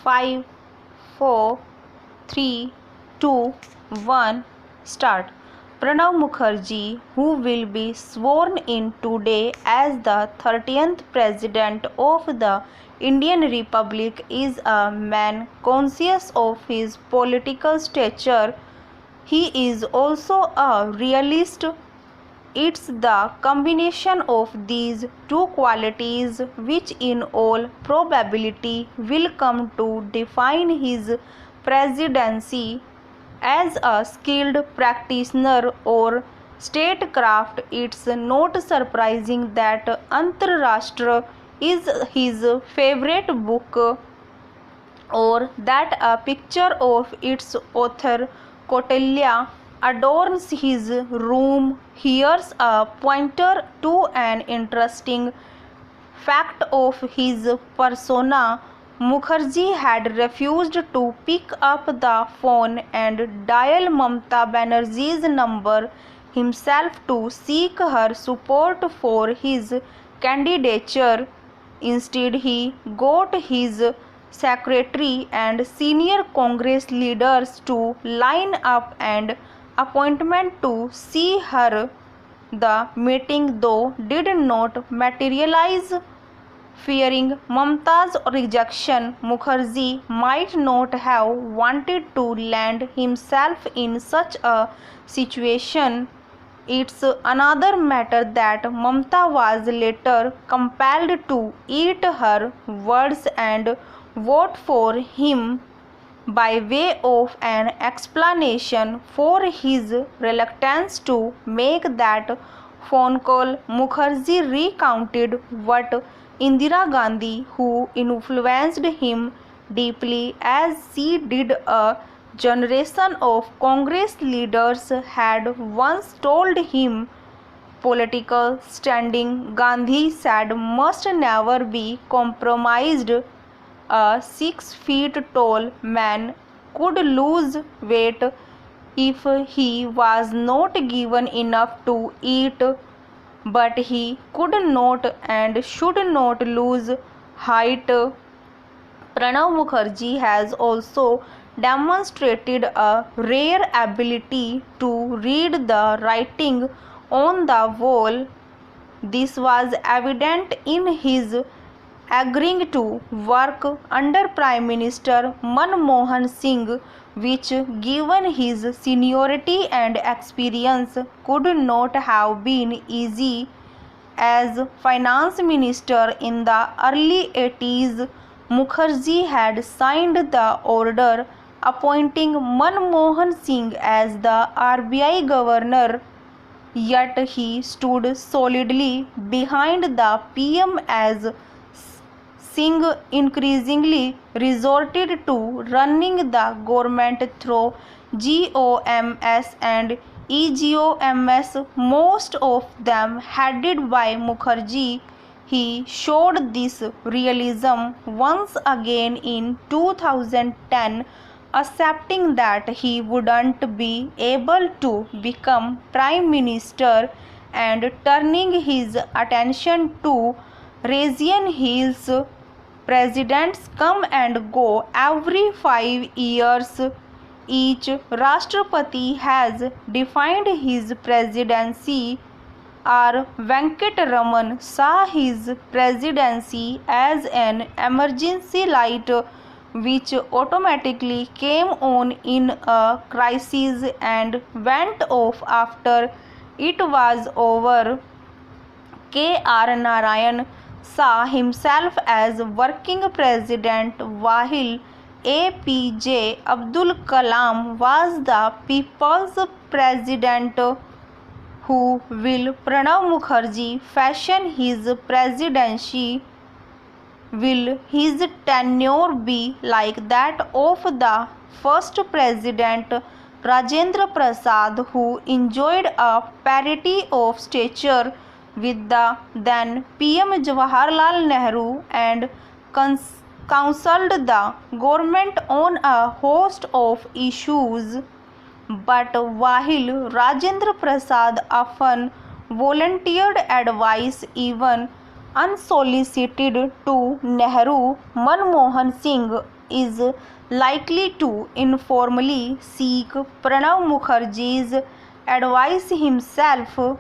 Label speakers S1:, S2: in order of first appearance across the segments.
S1: 5, 4, 3, 2, 1, start. Pranav Mukherjee, who will be sworn in today as the 30th President of the Indian Republic, is a man conscious of his political stature. He is also a realist. It's the combination of these two qualities which in all probability will come to define his presidency. As a skilled practitioner or statecraft, it's not surprising that Antarashtra is his favorite book, or that a picture of its author Kautilya adorns his room. Here's a pointer to an interesting fact of his persona. Mukherjee had refused to pick up the phone and dial Mamata Banerjee's number himself to seek her support for his candidature. Instead, he got his secretary and senior Congress leaders to line up an appointment to see her. The meeting, though, did not materialize. Fearing Mamata's rejection, Mukherjee might not have wanted to land himself in such a situation. It's another matter that Mamata was later compelled to eat her words and vote for him. By way of an explanation for his reluctance to make that phone call, Mukherjee recounted what Indira Gandhi, who influenced him deeply as she did a generation of Congress leaders, had once told him. Political standing, Gandhi said, must never be compromised. A 6 feet tall man could lose weight if he was not given enough to eat, but he could not and should not lose height. Pranav Mukherjee has also demonstrated a rare ability to read the writing on the wall. This was evident in his agreeing to work under Prime Minister Manmohan Singh, which, given his seniority and experience, could not have been easy. As finance minister in the early 80s, Mukherjee had signed the order appointing Manmohan Singh as the RBI governor. Yet he stood solidly behind the PM as Singh increasingly resorted to running the government through GOMS and EGOMS, most of them headed by Mukherjee. He showed this realism once again in 2010, accepting that he wouldn't be able to become Prime Minister and turning his attention to region. His presidents come and go every 5 years. Each Rashtrapati has defined his presidency. R. Venkataraman saw his presidency as an emergency light which automatically came on in a crisis and went off after it was over. K. R. Narayan saw himself as working president, while APJ Abdul Kalam was the people's president. Who will Pranav Mukherjee fashion his presidency? Will his tenure be like that of the first president Rajendra Prasad, who enjoyed a parity of stature with the then PM Jawaharlal Nehru and counseled the government on a host of issues? But while Rajendra Prasad often volunteered advice, even unsolicited to Nehru, Manmohan Singh is likely to informally seek Pranab Mukherjee's advice himself.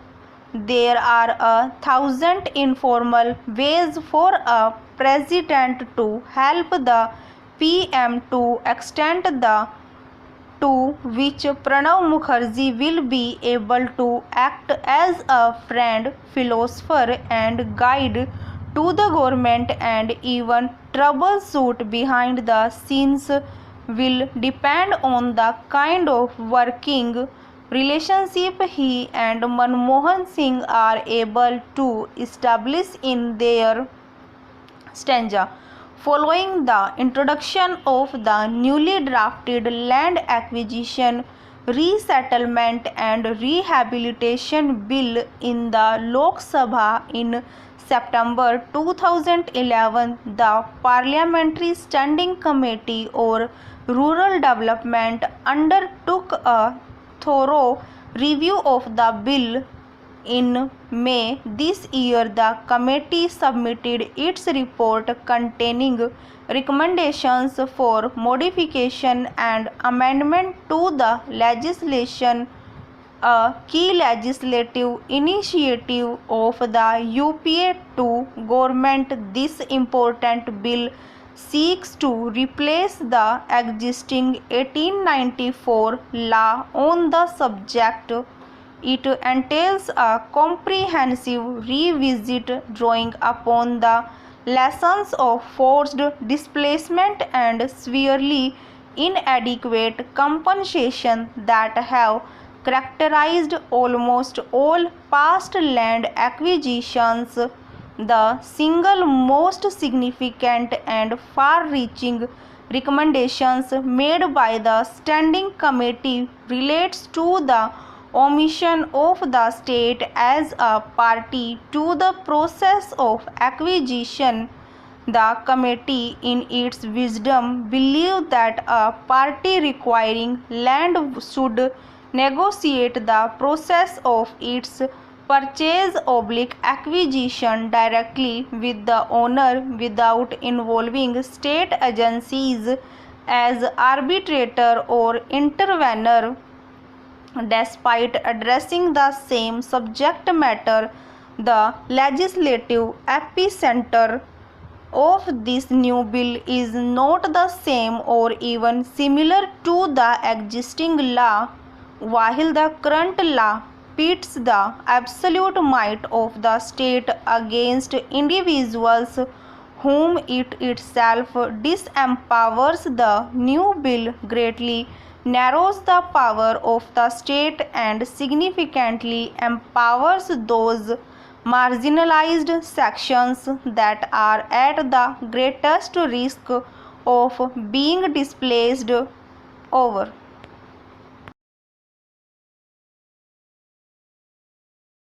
S1: There are 1,000 informal ways for a president to help the PM to extend the to which Pranab Mukherjee will be able to act as a friend, philosopher, and guide to the government, and even troubleshoot behind the scenes will depend on the kind of working relationship he and Manmohan Singh are able to establish in their stanza. Following the introduction of the newly drafted Land Acquisition, Resettlement and Rehabilitation Bill in the Lok Sabha in September 2011, the Parliamentary Standing Committee on Rural Development undertook a thorough review of the bill. In May this year, the committee submitted its report containing recommendations for modification and amendment to the legislation, a key legislative initiative of the UPA 2 government. This important bill seeks to replace the existing 1894 law on the subject. It entails a comprehensive revisit drawing upon the lessons of forced displacement and severely inadequate compensation that have characterized almost all past land acquisitions. The single most significant and far-reaching recommendations made by the Standing Committee relates to the omission of the state as a party to the process of acquisition. The committee, in its wisdom, believed that a party requiring land should negotiate the process of its purchase/acquisition directly with the owner without involving state agencies as arbitrator or intervener. Despite addressing the same subject matter, the legislative epicenter of this new bill is not the same or even similar to the existing law. While the current law pits the absolute might of the state against individuals whom it itself disempowers, the new bill greatly narrows the power of the state and significantly empowers those marginalized sections that are at the greatest risk of being displaced. Over.